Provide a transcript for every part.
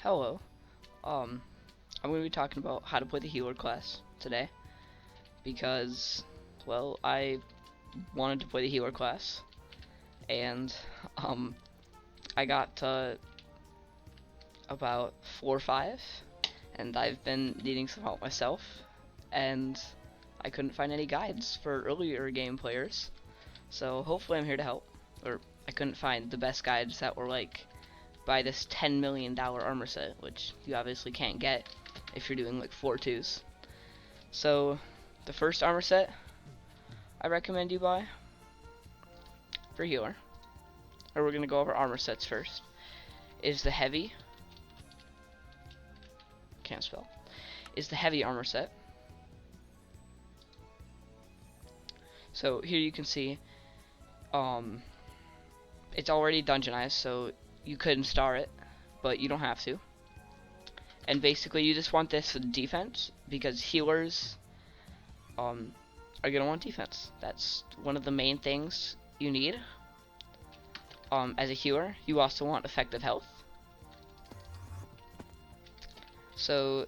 Hello. I'm going to be talking about how to play the healer class today because, well, I wanted to play the healer class and um, I got to about 4 or 5 and I've been needing some help myself and I couldn't find any guides for earlier game players, so hopefully I'm here to help. Or I couldn't find the best guides that were like buy this $10 million armor set, which you obviously can't get if you're doing like 4-2s. So the first armor set I recommend you buy for healer, or we're gonna go over armor sets first, is the heavy, can't spell, is the heavy armor set. So here you can see it's already dungeonized, so you could star it, but you don't have to. And basically you just want this for the defense, because healers are gonna want defense. That's one of the main things you need as a healer. You also want effective health. So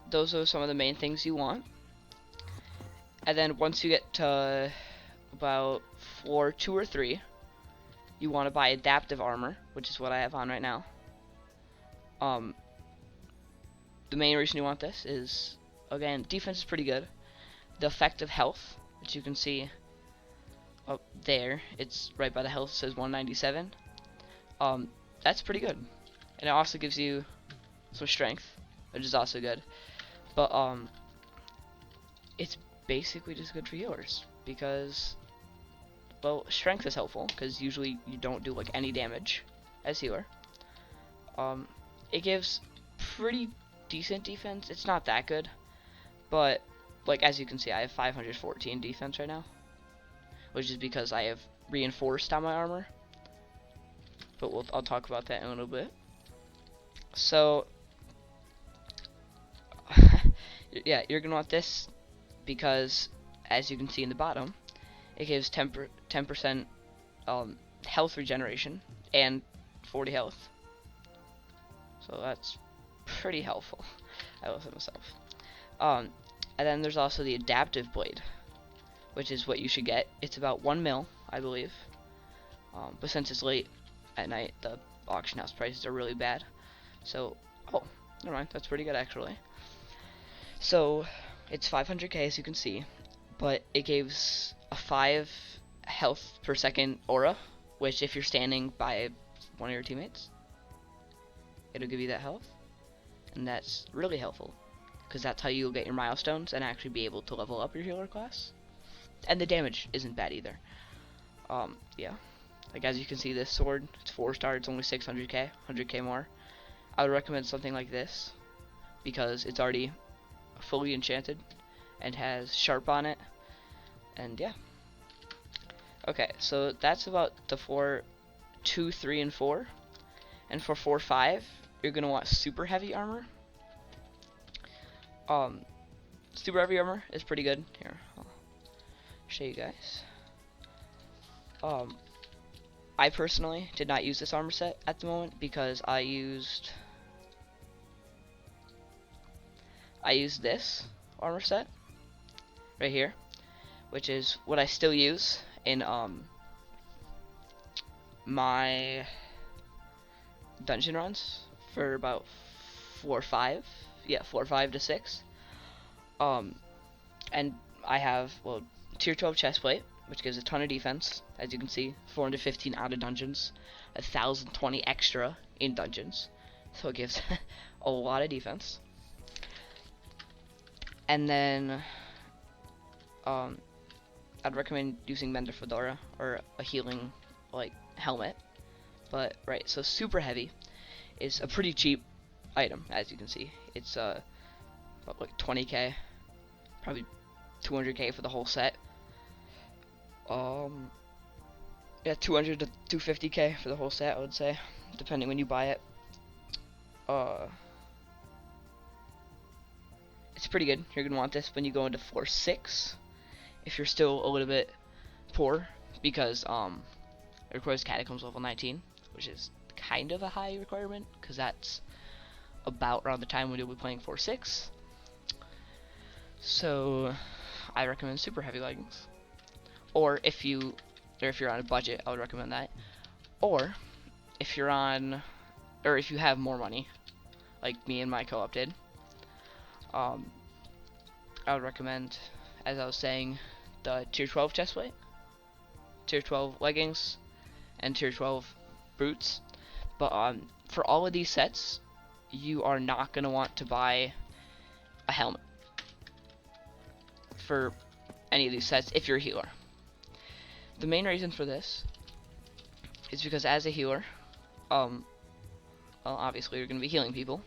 those are some of the main things you want. And then once you get to about 4, 2 or 3, you want to buy adaptive armor, which is what I have on right now. The main reason you want this is, again, defense is pretty good. The effective health, which you can see up there, it's right by the health, it says 197. That's pretty good. And it also gives you some strength, which is also good. But it's basically just good for healers, because, well, strength is helpful because usually you don't do like any damage as healer. It gives pretty decent defense. It's not that good, but like as you can see, I have 514 defense right now, which is because I have reinforced on my armor. But I'll talk about that in a little bit. So yeah, you're gonna want this because, as you can see in the bottom, it gives 10% health regeneration and 40 health. So that's pretty helpful, I will say myself. And then there's also the adaptive blade, which is what you should get. It's about 1 mil, I believe. But since it's late at night, the auction house prices are really bad. So, oh, never mind, that's pretty good actually. So, it's 500k as you can see, but it gives a 5 health per second aura, which if you're standing by one of your teammates, it'll give you that health. And that's really helpful, because that's how you'll get your milestones and actually be able to level up your healer class. And the damage isn't bad either. Yeah, like as you can see, this sword, it's 4-star, it's only 600k, 100k more. I would recommend something like this because it's already fully enchanted and has sharp on it. And yeah, okay, so that's about the 4, 2, 3, and 4. And for 4, 5, you're gonna want super heavy armor. Super heavy armor is pretty good. Here, I'll show you guys. I personally did not use this armor set at the moment because I used this armor set right here, which is what I still use in my dungeon runs for about 4 or 5, yeah, 4 or 5 to 6. And I have, well, tier 12 chestplate, which gives a ton of defense, as you can see, 415 out of dungeons, 1020 extra in dungeons, so it gives a lot of defense. And then I'd recommend using Mender Fedora or a healing like helmet. But right, so super heavy is a pretty cheap item, as you can see. It's about like 20k, probably 200k for the whole set. Yeah, 200 to 250k for the whole set, I would say, depending when you buy it. It's pretty good. You're gonna want this when you go into 4-6, if you're still a little bit poor, because it requires Catacombs level 19, which is kind of a high requirement, because that's about around the time when you'll be playing 4-6. So I recommend super heavy leggings. Or if you're on a budget, I would recommend that. Or if you're on, or if you have more money, like me and my co-op did, I would recommend, as I was saying, the tier 12 chest plate, tier 12 leggings, and tier 12 boots. But for all of these sets, you are not going to want to buy a helmet for any of these sets if you're a healer. The main reason for this is because as a healer, well, obviously you're going to be healing people,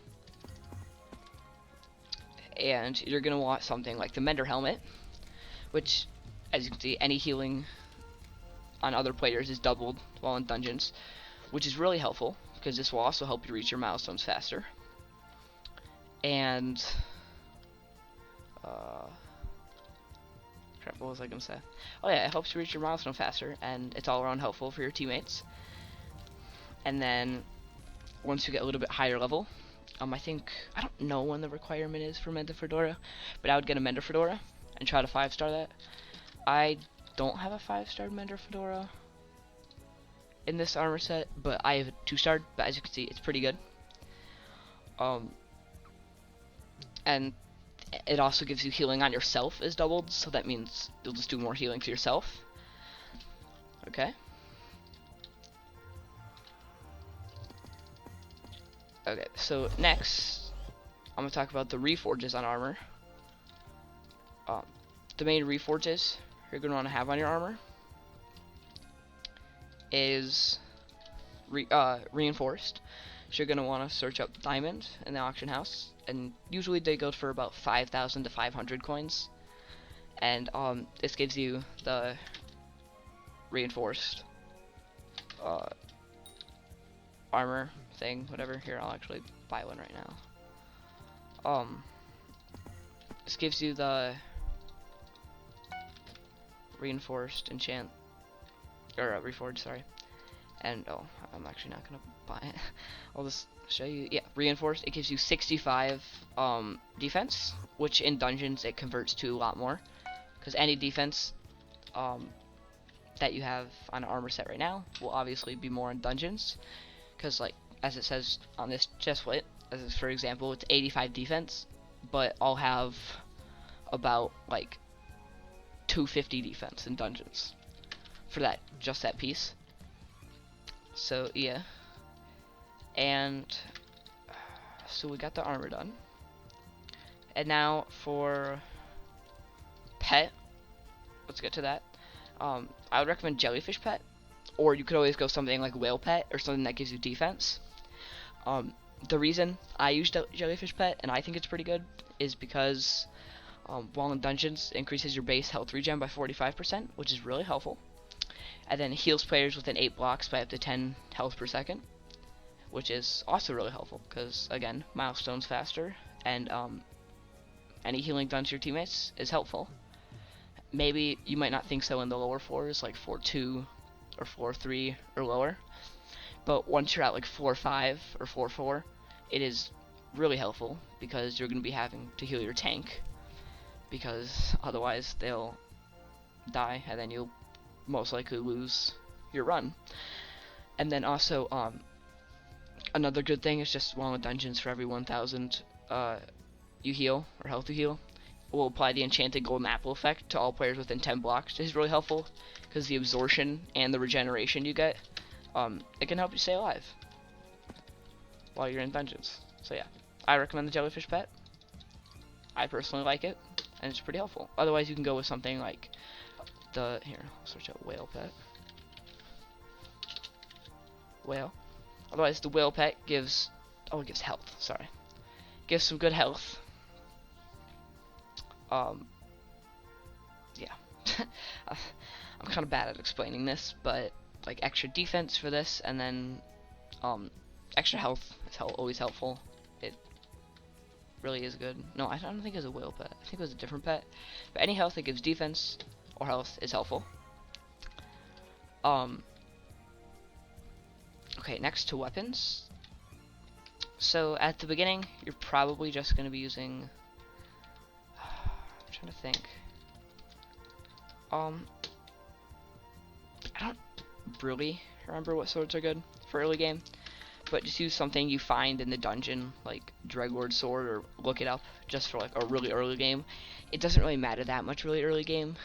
and you're going to want something like the Mender helmet, which, as you can see, any healing on other players is doubled while in dungeons, which is really helpful because this will also help you reach your milestones faster. And crap, what was I gonna say? Oh yeah, it helps you reach your milestone faster, and it's all around helpful for your teammates. And then once you get a little bit higher level, I don't know when the requirement is for Mender Fedora, but I would get a Mender Fedora and try to 5-star that. I don't have a 5-star Mender Fedora in this armor set, but I have a 2-star, but as you can see, it's pretty good. And it also gives you healing on yourself is doubled, so that means you'll just do more healing to yourself. Okay. Okay, so next, I'm going to talk about the reforges on armor. The main reforges you're going to want to have on your armor is reinforced. So you're going to want to search up diamond in the auction house, and usually they go for about 5,000 to 500 coins. And this gives you the reinforced armor thing, whatever. Here, I'll actually buy one right now. This gives you the reinforced enchant, or reforged, sorry. And I'm actually not gonna buy it. I'll just show you. Yeah, reinforced. It gives you 65 defense, which in dungeons it converts to a lot more, because any defense that you have on an armor set right now will obviously be more in dungeons, because like as it says on this chest plate, as for example, it's 85 defense, but I'll have about like 250 defense in dungeons for that, just that piece. So yeah, and so we got the armor done, and now for pet, let's get to that. I would recommend jellyfish pet, or you could always go something like whale pet or something that gives you defense. The reason I use jellyfish pet, and I think it's pretty good, is because while in dungeons, it increases your base health regen by 45%, which is really helpful. And then heals players within 8 blocks by up to 10 health per second, which is also really helpful because, again, milestones faster, and any healing done to your teammates is helpful. Maybe you might not think so in the lower floors, like 4-2 or 4-3 or lower, but once you're at like 4-5 or 4-4, it is really helpful because you're going to be having to heal your tank, because otherwise they'll die and then you'll most likely lose your run. And then also another good thing is just while in dungeons, for every 1,000 you heal or health you heal, will apply the enchanted golden apple effect to all players within 10 blocks. This is really helpful because the absorption and the regeneration you get, it can help you stay alive while you're in dungeons. So yeah, I recommend the jellyfish pet. I personally like it, and it's pretty helpful. Otherwise, you can go with something like here, I'll search out whale pet. Whale. Otherwise, the whale pet gives, it gives health, sorry. Gives some good health. Yeah. I'm kind of bad at explaining this, but like extra defense for this, and then extra health is always helpful. It really is good. No, I don't think it was a whale pet. I think it was a different pet. But any health that gives defense or health is helpful. Okay, next to weapons. So at the beginning, you're probably just going to be using. I'm trying to think. I don't really remember what swords are good for early game, but just use something you find in the dungeon, like Dreadlord sword, or look it up just for like a really early game. It doesn't really matter that much really early game.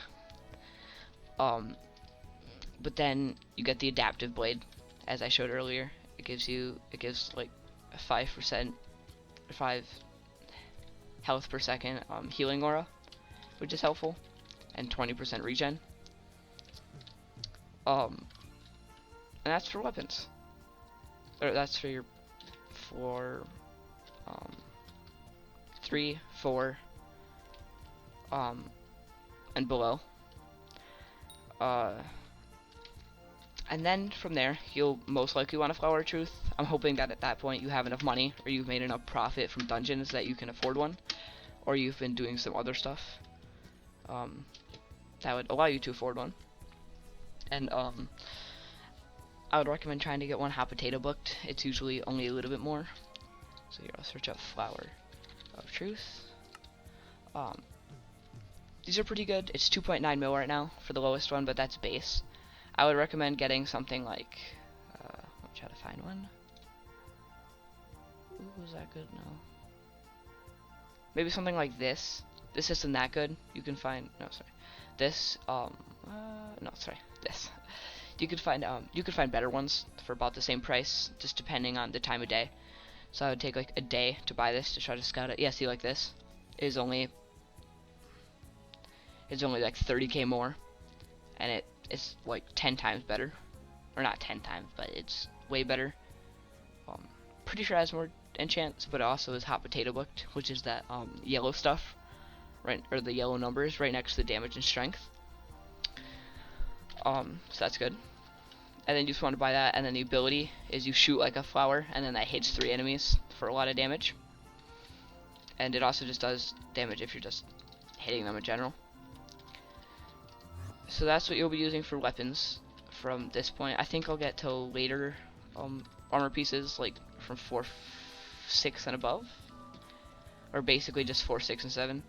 But then you get the adaptive blade, as I showed earlier. It gives like a 5 health per second healing aura, which is helpful, and 20% regen. And that's for weapons. Or that's for your 3, 4, and below. And then from there, you'll most likely want a Flower of Truth. I'm hoping that at that point you have enough money, or you've made enough profit from dungeons that you can afford one, or you've been doing some other stuff that would allow you to afford one. And I would recommend trying to get one hot potato booked. It's usually only a little bit more. So here, I'll search up Flower of Truth. These are pretty good. It's 2.9 mil right now for the lowest one, but that's base. I would recommend getting something like, let me try to find one. Ooh, is that good? No. Maybe something like this. This isn't that good. You can find, no, sorry. This, no, sorry, this. You could find better ones for about the same price, just depending on the time of day. So I would take like a day to buy this to try to scout it. Yeah, see, like this is only like 30k more, and it's like 10 times better, or not 10 times, but it's way better. Pretty sure it has more enchants, but it also is hot potato booked, which is that yellow stuff, right, or the yellow numbers right next to the damage and strength. So that's good. And then you just want to buy that, and then the ability is you shoot like a flower, and then that hits 3 enemies for a lot of damage. And it also just does damage if you're just hitting them in general. So that's what you'll be using for weapons from this point. I think I'll get to later armor pieces, like from 4, 6 and above, or basically just 4, 6, and 7.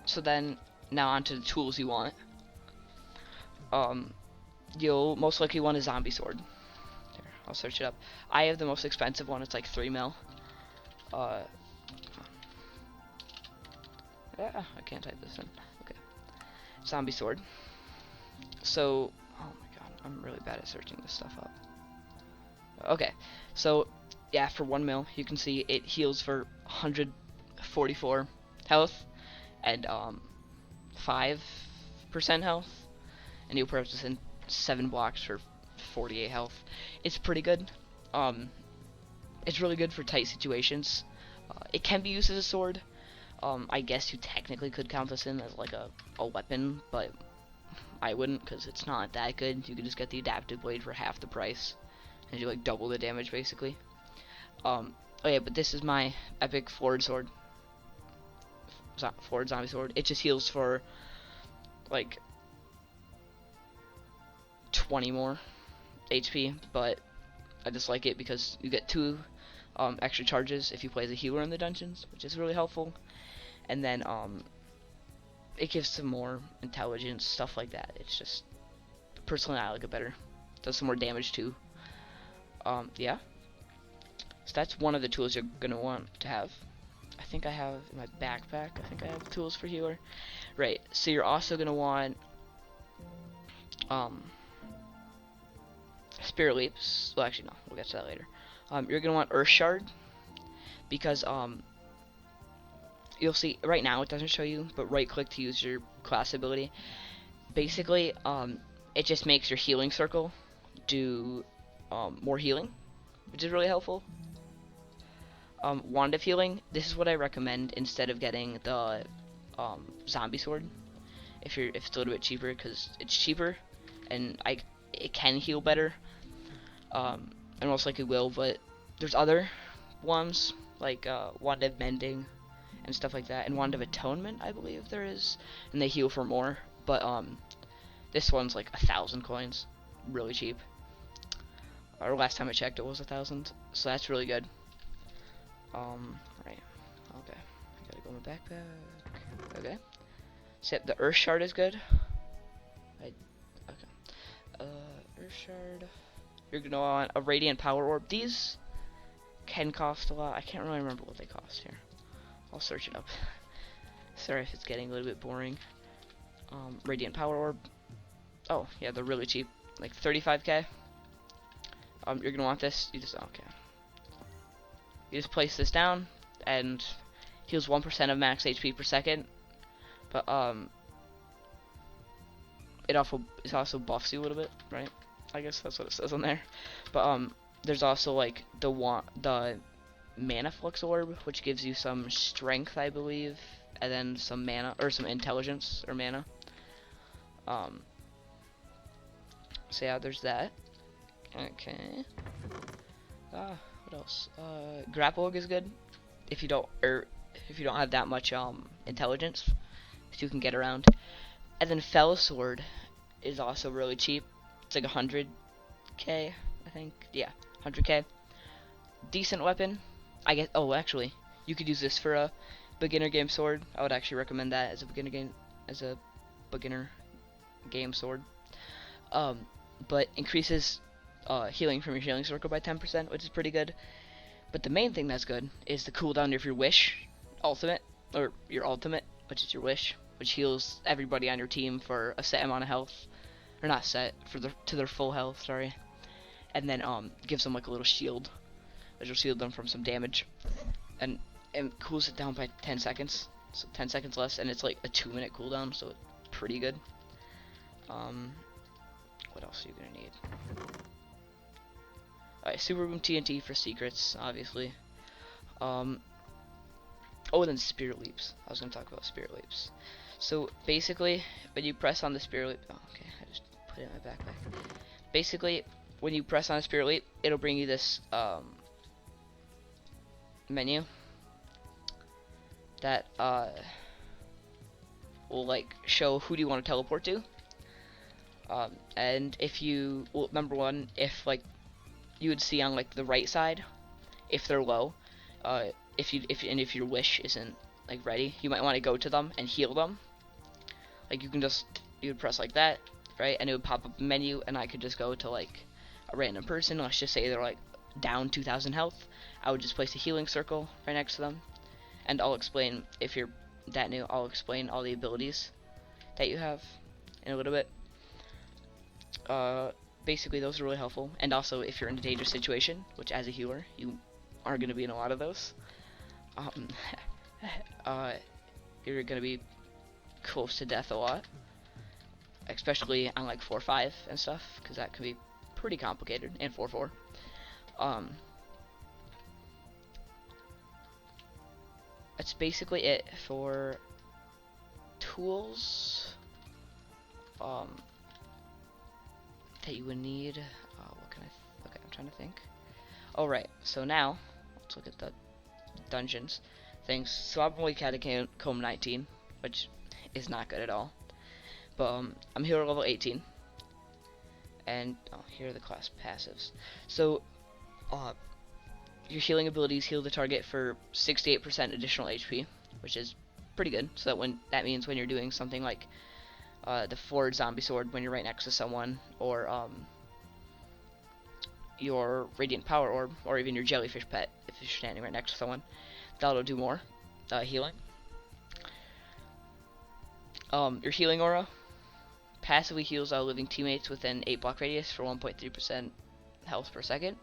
So then now onto the tools you want. You'll most likely want a zombie sword. Here, I'll search it up. I have the most expensive one. It's like 3 mil. Yeah, I can't type this in. Okay. Zombie sword. So, oh my god, I'm really bad at searching this stuff up. Okay, so yeah, for 1 mil, you can see it heals for 144 health and 5% health, and you'll purchase in 7 blocks for 48 health. It's pretty good. It's really good for tight situations. It can be used as a sword. I guess you technically could count this in as like a weapon, but I wouldn't, because it's not that good. You can just get the adaptive blade for half the price, and you like double the damage basically. Oh yeah, but this is my epic florid sword. Florid zombie sword. It just heals for like 20 more HP, but I just like it because you get 2 extra charges if you play as a healer in the dungeons, which is really helpful. And then it gives some more intelligence, stuff like that. It's just, personally I like it better. Does some more damage too. Yeah. So that's one of the tools you're gonna want to have. I think I have in my backpack, I think I have tools for healer. Right, so you're also gonna want Spirit Leaps. Well, actually no, we'll get to that later. You're gonna want Earth Shard, because you'll see right now it doesn't show you, but right click to use your class ability. Basically, it just makes your healing circle do more healing, which is really helpful. Wand of Healing, this is what I recommend instead of getting the zombie sword, if it's a little bit cheaper, because it's cheaper and it can heal better, and most likely will. But there's other ones like Wand of Mending and stuff like that, and Wand of Atonement I believe there is, and they heal for more. But this one's like 1,000 coins, really cheap. Or last time I checked, it was 1,000. So that's really good. Right. Okay. I gotta go in my backpack. Okay. So the Earth Shard is good. Okay. Earth Shard. You're gonna want a Radiant Power Orb. These can cost a lot. I can't really remember what they cost here. I'll search it up. Sorry if it's getting a little bit boring. Radiant Power Orb. Oh, yeah, they're really cheap. Like 35k. You're gonna want this. You just okay. You just place this down and heals 1% of max HP per second. But it also buffs you a little bit, right? I guess that's what it says on there. But there's also like the Mana Flux Orb, which gives you some strength, I believe, and then some mana or some intelligence or mana. So yeah, there's that. Okay. What else? Grapple Hook is good if you don't have that much intelligence, so you can get around. And then Fell Sword is also really cheap. It's like 100k, I think. Yeah, 100k. Decent weapon. I guess. Oh, actually, you could use this for a beginner game sword. I would actually recommend that as a beginner game sword. But increases healing from your healing circle by 10%, which is pretty good. But the main thing that's good is the cooldown of your wish ultimate, or your ultimate, which is your wish, which heals everybody on your team for a set amount of health, or not set, to their full health, sorry. And then gives them like a little shield, which will shield them from some damage, and cools it down by 10 seconds, so 10 seconds less, and it's like a 2-minute cooldown, so it's pretty good. What else are you gonna need? Alright, Super Boom TNT for secrets, obviously. Oh, and then Spirit Leaps. I was gonna talk about Spirit Leaps. So basically, when you press on the Spirit Leap, oh, okay, I just put it in my backpack. Basically, when you press on a Spirit Leap, it'll bring you this menu that will like show who do you want to teleport to. And if you, well, number one, if like you would see on like the right side, if they're low, if your wish isn't like ready, you might want to go to them and heal them. Like you would press like that, right, and it would pop up a menu, and I could just go to like a random person. Let's just say they're like down 2,000 health. I would just place a healing circle right next to them, and I'll explain, if you're that new, I'll explain all the abilities that you have in a little bit. Basically those are really helpful, and also if you're in a dangerous situation, which as a healer you are going to be in a lot of those, you're going to be close to death a lot, especially on like 4-5 and stuff, because that can be pretty complicated, and 4-4. That's basically it for tools that you would need. What can okay, I'm trying to think. Oh right, so now let's look at the dungeons things. So I'm only Catacomb 19, which is not good at all. But I'm hero level 18, and here are the class passives. So your healing abilities heal the target for 68% additional HP, which is pretty good. So that means when you're doing something like the forward zombie sword when you're right next to someone, or your radiant power orb, or even your jellyfish pet if you're standing right next to someone, that'll do more healing. Your healing aura passively heals all living teammates within 8 block radius for 1.3% health per second.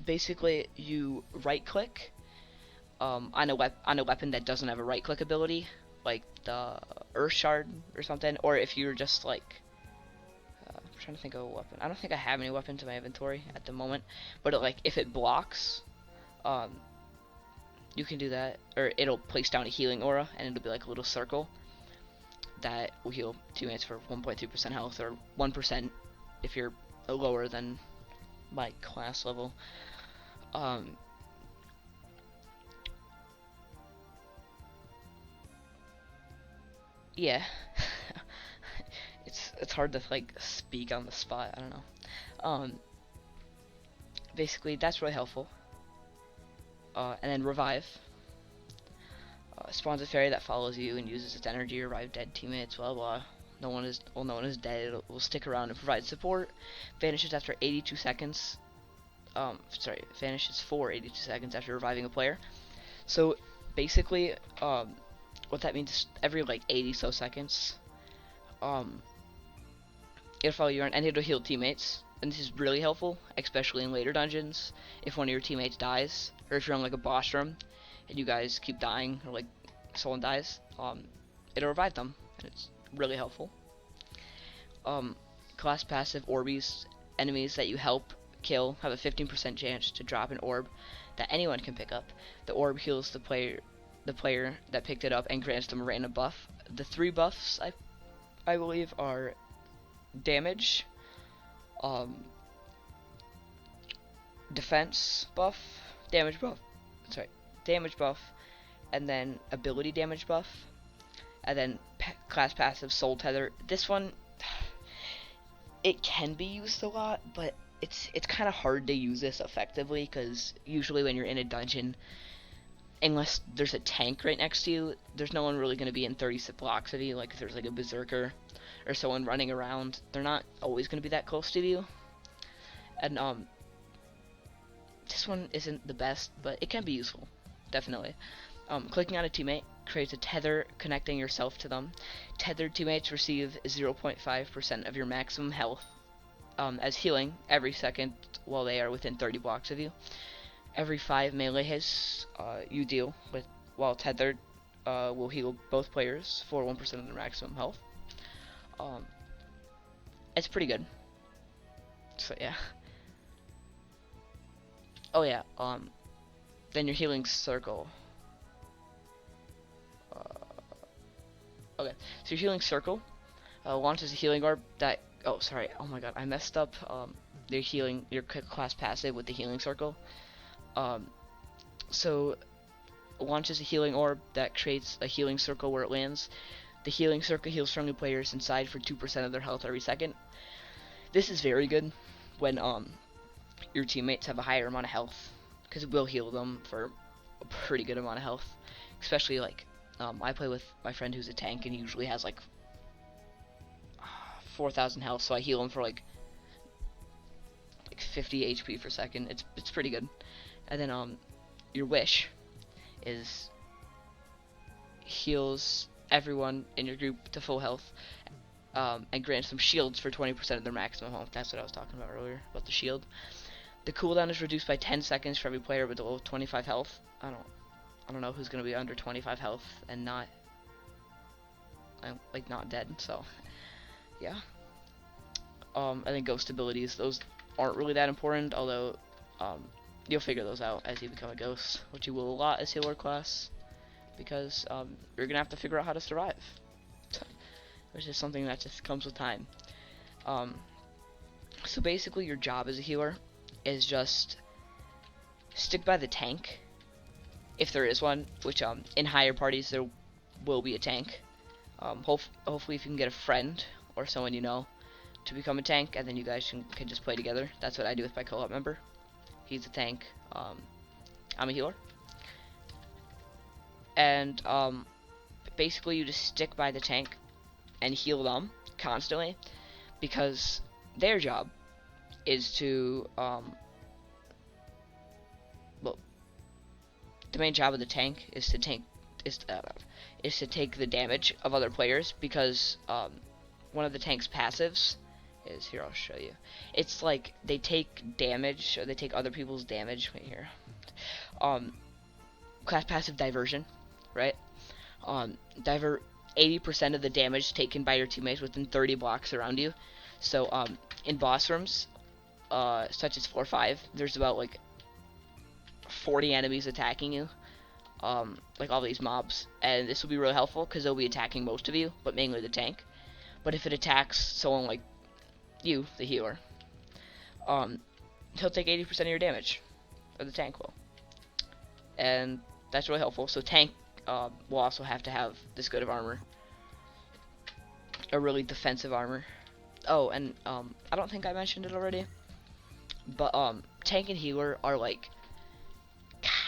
Basically you right click on a weapon that doesn't have a right click ability, like the Earth Shard or something, or if you're just like I'm trying to think of a weapon. I don't think I have any weapons in my inventory at the moment, but like if it blocks, you can do that, or it'll place down a healing aura, and it'll be like a little circle that will heal teammates for 1.2% health, or 1% if you're lower than my class level. Yeah. It's it's hard to like speak on the spot. I don't know. Basically that's really helpful. And then revive. Spawns a fairy that follows you and uses its energy to revive dead teammates. Blah blah. No one is dead. It will stick around and provide support. Vanishes after 82 seconds. Vanishes for 82 seconds after reviving a player. So basically, what that means is every like 80 so seconds, it'll follow you around and it'll heal teammates. And this is really helpful, especially in later dungeons. If one of your teammates dies, or if you're on like a boss room and you guys keep dying, or like someone dies, it'll revive them, and it's really helpful. Class passive Orbeez, enemies that you help kill have a 15% chance to drop an orb that anyone can pick up. The orb heals the player that picked it up and grants them a random buff. The 3 buffs I believe are damage, defense buff, damage buff, and then ability damage buff, and then class passive soul tether. This one, it can be used a lot, but it's kind of hard to use this effectively, because usually when you're in a dungeon, unless there's a tank right next to you, there's no one really going to be in 30 blocks of you. Like if there's like a berserker or someone running around, they're not always going to be that close to you. And this one isn't the best, but it can be useful, definitely. Clicking on a teammate creates a tether connecting yourself to them. Tethered teammates receive 0.5% of your maximum health as healing every second while they are within 30 blocks of you. Every 5 melee hits you deal with while tethered will heal both players for 1% of their maximum health. It's pretty good. So yeah. Oh yeah. Then your healing circle. Okay, so your healing circle launches a healing orb that. Oh, sorry. Oh my god, I messed up. Your class passive with the healing circle. So launches a healing orb that creates a healing circle where it lands. The healing circle heals friendly players inside for 2% of their health every second. This is very good when your teammates have a higher amount of health, because it will heal them for a pretty good amount of health. Especially like I play with my friend who's a tank, and he usually has like 4,000 health, so I heal him for like 50 HP per second. It's pretty good. And then your wish is heals everyone in your group to full health, and grants them shields for 20% of their maximum health. That's what I was talking about earlier, about the shield. The cooldown is reduced by 10 seconds for every player with below 25 health. I don't know who's gonna be under 25 health and not dead. So yeah. I think ghost abilities, those aren't really that important, although you'll figure those out as you become a ghost, which you will a lot as healer class, because you're gonna have to figure out how to survive, which is something that just comes with time. So basically your job as a healer is just stick by the tank, if there is one, which in higher parties there will be a tank. Hopefully if you can get a friend or someone you know to become a tank, and then you guys can just play together. That's what I do with my co-op member. He's a tank, I'm a healer. And basically you just stick by the tank and heal them constantly, because their job is to the main job of the tank is to take the damage of other players, because one of the tank's passives is, here, I'll show you. It's like they take damage, or they take other people's damage. Wait here. Class passive diversion, right? Divert 80% of the damage taken by your teammates within 30 blocks around you. So in boss rooms, such as 4 or 5, there's about like 40 enemies attacking you, like all these mobs, and this will be really helpful because they'll be attacking most of you, but mainly the tank. But if it attacks someone like you, the healer, he'll take 80% of your damage, or the tank will, and that's really helpful. So tank will also have to have this good of armor, a really defensive armor, Oh, and I don't think I mentioned it already, but tank and healer are like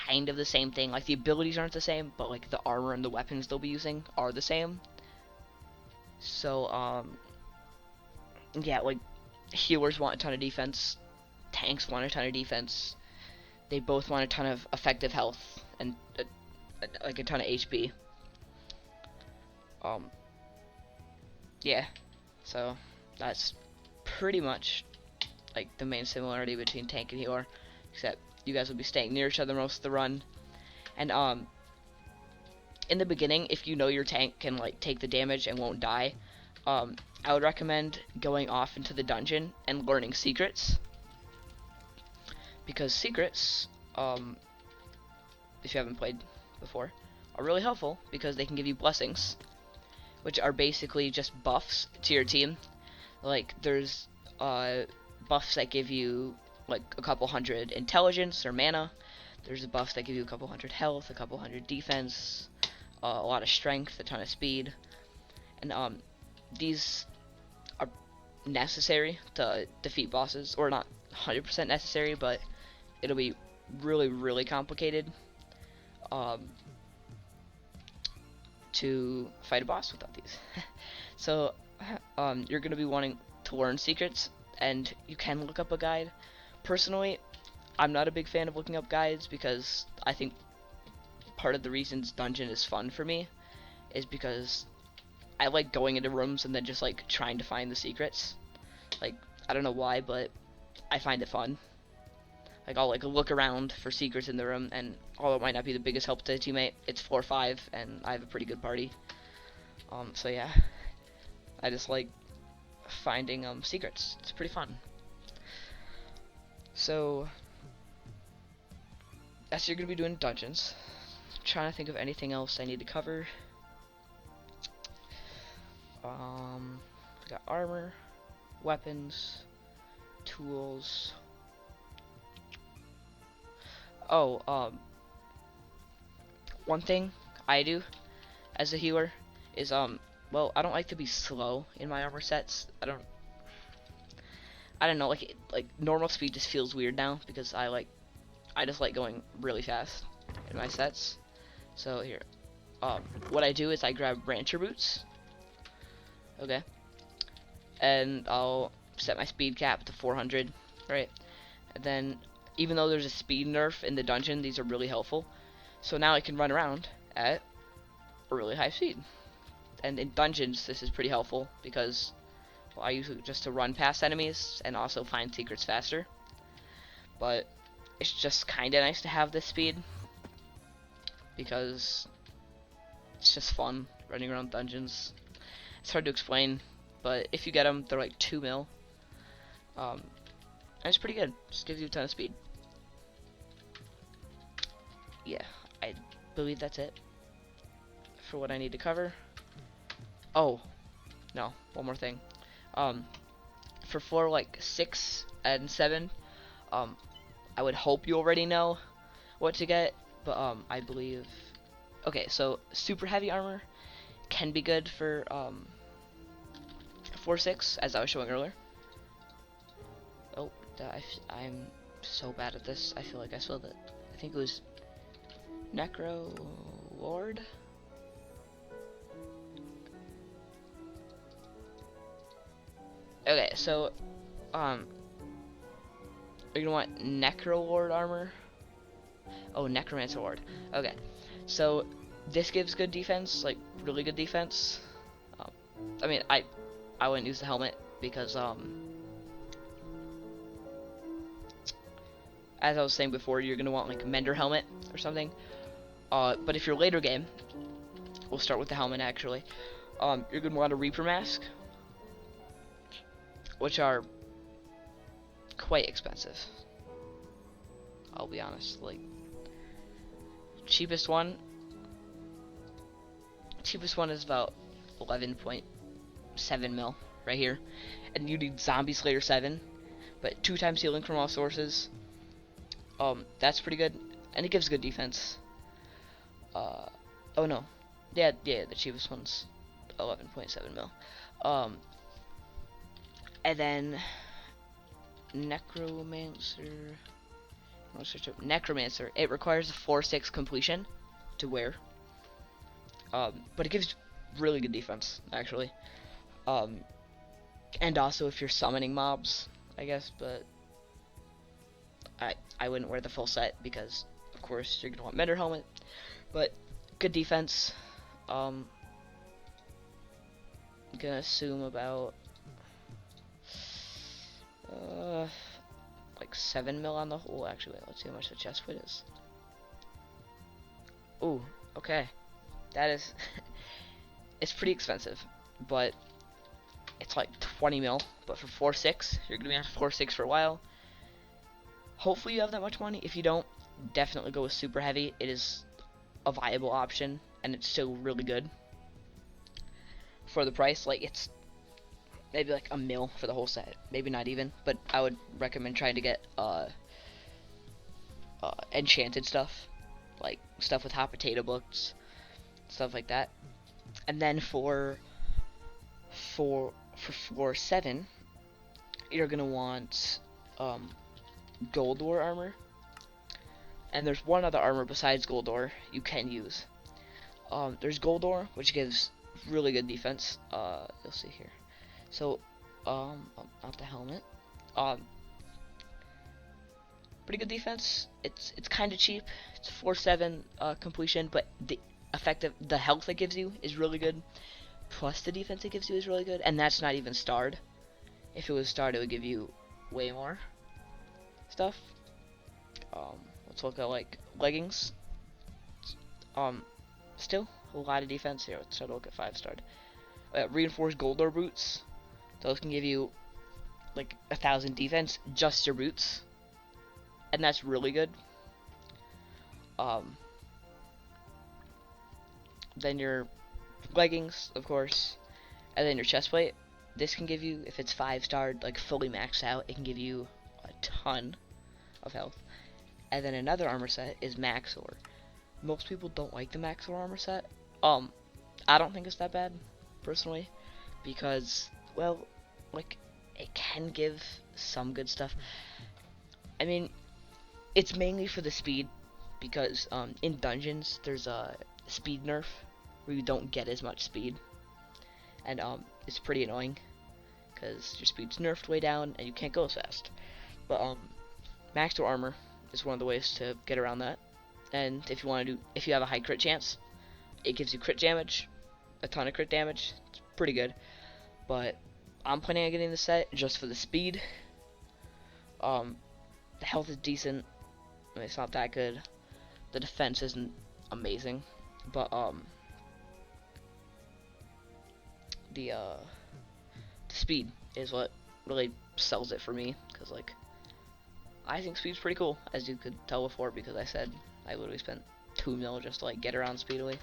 kind of the same thing. Like the abilities aren't the same, but like the armor and the weapons they'll be using are the same. So yeah, like healers want a ton of defense, tanks want a ton of defense. They both want a ton of effective health and like a ton of HP. Um, yeah, so that's pretty much like the main similarity between tank and healer, except you guys will be staying near each other most of the run. And in the beginning, if you know your tank can like take the damage and won't die, I would recommend going off into the dungeon and learning secrets, because secrets, if you haven't played before, are really helpful because they can give you blessings, which are basically just buffs to your team. Like there's buffs that give you like a couple hundred intelligence or mana. There's buffs that give you a couple hundred health, a couple hundred defense, a lot of strength, a ton of speed, and these are necessary to defeat bosses, or not 100% necessary, but it'll be really, really complicated um, to fight a boss without these. So you're going to be wanting to learn secrets, and you can look up a guide. Personally, I'm not a big fan of looking up guides because I think part of the reasons dungeon is fun for me is because I like going into rooms and then just like trying to find the secrets. Like I don't know why, but I find it fun. Like I'll like look around for secrets in the room, and although it might not be the biggest help to a teammate, it's 4-5 and I have a pretty good party. So yeah, I just like finding secrets. It's pretty fun. So that's what you're gonna be doing in dungeons. I'm trying to think of anything else I need to cover. We got armor, weapons, tools. Oh, one thing I do as a healer is well, I don't like to be slow in my armor sets. I don't know, like normal speed just feels weird now because I just like going really fast in my sets. So here, what I do is I grab rancher boots, okay, and I'll set my speed cap to 400, right? And then even though there's a speed nerf in the dungeon, these are really helpful. So now I can run around at a really high speed. And in dungeons, this is pretty helpful because, well, I use it just to run past enemies and also find secrets faster. But it's just kind of nice to have this speed because it's just fun running around dungeons. It's hard to explain, but if you get them, they're like 2 mil. And it's pretty good. Just gives you a ton of speed. Yeah, I believe that's it for what I need to cover. Oh, no, one more thing. For floor like 6 and 7, I would hope you already know what to get, but I believe. Okay, so super heavy armor can be good for floor 6, as I was showing earlier. Oh, I'm so bad at this. I feel like I spelled it. I think it was Necro Lord. Okay, so you're gonna want Necro Lord armor. Oh, Necromancer Lord. Okay, so this gives good defense, like really good defense. I mean, I wouldn't use the helmet because as I was saying before, you're gonna want like Mender helmet or something. But if you're later game, we'll start with the helmet actually. You're gonna want a Reaper mask, which are quite expensive. I'll be honest, like cheapest one is about 11.7 mil right here, and you need Zombie Slayer 7, but 2 times healing from all sources. That's pretty good, and it gives good defense. Oh no, yeah, the cheapest one's 11.7 mil. And then Necromancer. Necromancer. It requires a 4/6 completion to wear. But it gives really good defense, actually. And also if you're summoning mobs, I guess, but I wouldn't wear the full set because, of course, you're gonna want Mender Helmet. But good defense. I'm gonna assume about like 7 mil on the whole. Actually, wait, let's see how much the chest plate is. Ooh, okay. That is it's pretty expensive, but it's like 20 mil. But for 4/6, you're gonna be on 4/6 for a while. Hopefully you have that much money. If you don't, definitely go with super heavy. It is a viable option, and it's still really good for the price. Like, it's maybe like a mil for the whole set, maybe not even, but I would recommend trying to get enchanted stuff, like stuff with hot potato books, stuff like that. And then for 4/7, you're gonna want gold ore armor, and there's one other armor besides gold ore you can use. There's gold ore, which gives really good defense. You'll see here. So, not the helmet. Pretty good defense. It's kind of cheap. It's 4/7 completion, but the health it gives you is really good. Plus the defense it gives you is really good, and that's not even starred. If it was starred, it would give you way more stuff. Let's look at like leggings. Still a lot of defense here. Let's try to look at 5-starred. Reinforced gold ore boots. Those can give you like 1,000 defense, just your boots, and that's really good. Then your leggings, of course, and then your chest plate. This can give you, if it's 5-starred, like fully maxed out, it can give you a ton of health. And then another armor set is Max Ore. Most people don't like the Max Ore armor set. I don't think it's that bad, personally, because, well, like, it can give some good stuff. I mean, it's mainly for the speed, because in dungeons there's a speed nerf where you don't get as much speed, and it's pretty annoying because your speed's nerfed way down and you can't go as fast. But Max Ore armor is one of the ways to get around that. And if you have a high crit chance, it gives you crit damage, a ton of crit damage. It's pretty good. But I'm planning on getting the set just for the speed. The health is decent. I mean, it's not that good. The defense isn't amazing, but the speed is what really sells it for me, because like I think speed's pretty cool, as you could tell before, because I said I literally spent 2 mil just to like get around speedily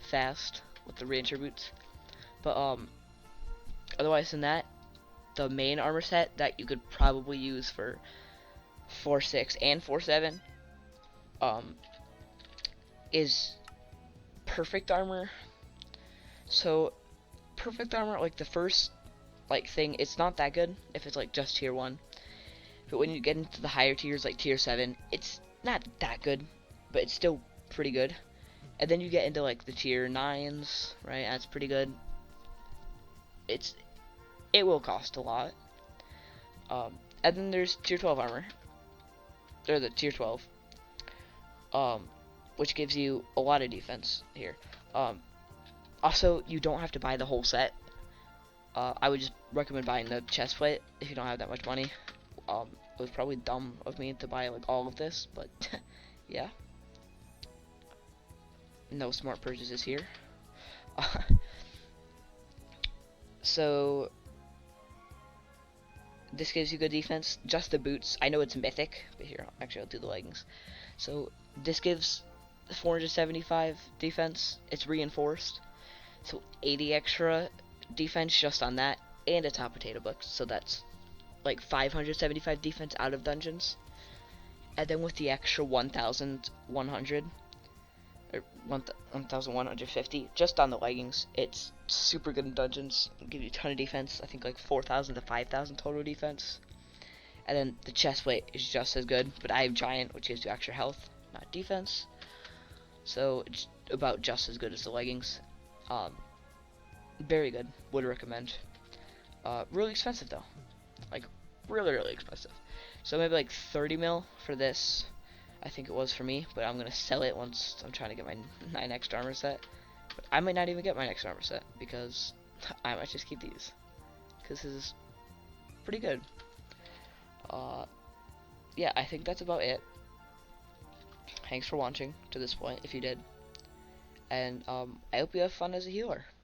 fast with the Ranger boots. But otherwise than that, the main armor set that you could probably use for 4/6 and 4/7 is perfect armor. So perfect armor, like the first like thing, it's not that good if it's like just tier 1, but when you get into the higher tiers like tier 7, it's not that good, but it's still pretty good. And then you get into like the tier 9s, right? That's pretty good. It will cost a lot. And then there's tier 12 armor, or the tier 12, which gives you a lot of defense here. Also, you don't have to buy the whole set. I would just recommend buying the chest plate if you don't have that much money. It was probably dumb of me to buy like all of this, but yeah. No smart purchases here. So this gives you good defense. Just the boots. I know it's mythic, but here, actually I'll do the leggings. So this gives 475 defense. It's reinforced, so 80 extra defense just on that, and a hot potato book. So that's like 575 defense out of dungeons. And then with the extra 1,100, or 1,150 just on the leggings. It's super good in dungeons. It'll give you a ton of defense. I think like 4,000 to 5,000 total defense. And then the chest plate is just as good, but I have giant, which gives you extra health, not defense. So it's about just as good as the leggings. Very good. Would recommend. Really expensive though. Like really expensive. So maybe like 30 mil for this. I think it was for me, but I'm gonna sell it once I'm trying to get my next armor set. But I might not even get my next armor set because I might just keep these because this is pretty good. Yeah, I think that's about it. Thanks for watching to this point if you did, and I hope you have fun as a healer.